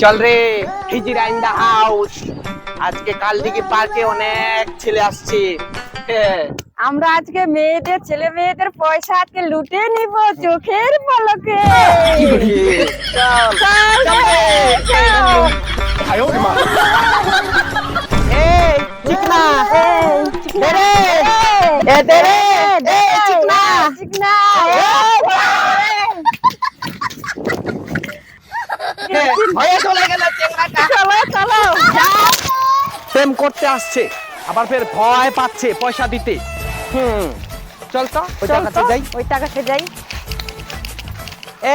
চল রে হিজিরা in the house. আজকে কালদিঘি পার্কে অনেক ছেলে আসছে। আমরা আজকে মেয়েদের ছেলে মেয়েদের পয়সা আজকে লুটে নিব চোখের পলকে। এই চিকনা দে রে এ দে রে এ চিকনা চিকনা ভয়ে চলে গেল চেংড়াটা। চলো চলো প্রেম করতে আসছে আবার ফের ভয় পাচ্ছে পয়সা দিতে। চল তো ওই টাকাতে যাই। ওই টাকাতে যাই।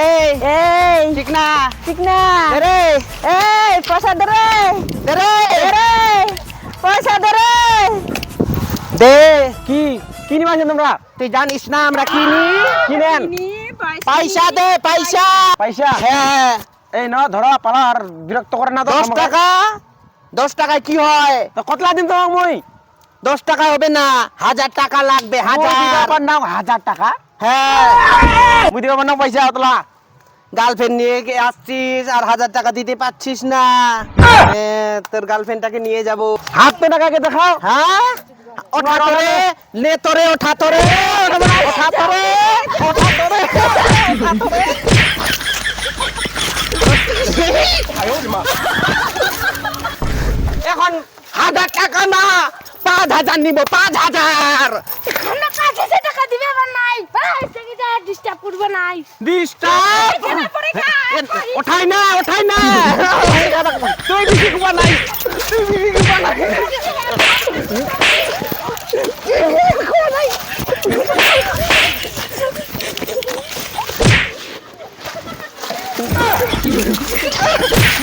এই এই চিকনা চিকনা দে রে এই পয়সা দে রে দে রে দে রে পয়সা দে রে। দে কি কি নিবাস তোমরা? তুই জানিস না আমরা কিনি কিনেন। পয়সা দে পয়সা পয়সা। হ্যাঁ এই না ধরো পালা আর বিরক্ত করে না তো। 10 টাকা 10 টাকায় কি হয়? তো কতলা দিন তোমাক মই 10 টাকা হবে না 1000 টাকা লাগবে। 1000 নাও 1000 টাকা। হ্যাঁ বুঝতে পারবো না পয়সা অতলা। গার্লফ্রেন্ড নিয়ে আসছিস আর 1000 টাকা দিতে পারছিস না। তোর গার্লফ্রেন্ডটাকে নিয়ে যাব। হাত তো টাকাকে দেখাও। হ্যাঁ ওঠা তোরে নে তোরে ওঠা তোরে ওঠা তোরে ওঠা তোরে ওঠা তোরে। এখন 1000 টাকা না 5000 নিব 5000। আমরা 5000 টাকা দিবে আমার নাই ভাই থেকে যা ডিস্টার্ব করবে নাই। ডিস্টার্ব ওঠাই না ওঠাই না। তুই বেশি কুবা নাই তুই বেশি কুবা নাই।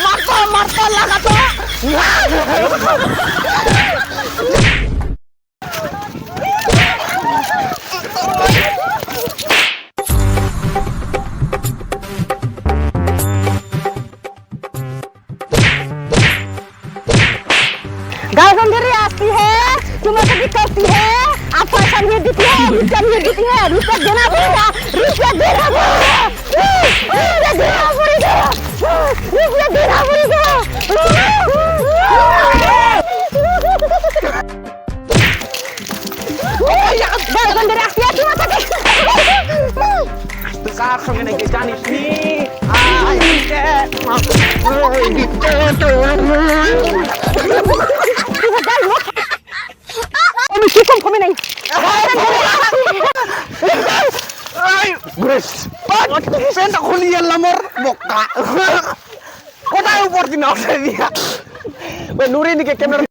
মারতা মারতা লাগাতো। गार्लफ्रेंड आती है तुम्हें भी करती है आप पैसा नहीं देती है रुपया नहीं देती है रुपया देना पड़ेगा रुपया देना पड़ेगा रुपया देना पड़ेगा रुपया देना पड़ेगा। गार्लफ्रेंड आती है तुम्हें কার সঙ্গে নাকি জানিস নি? আমি কি কম কমে নাই পেনটা খুলি এলাম মোর বোকা কোথায় উপর দিন দিয়া নুরি দিকে ক্যামেরা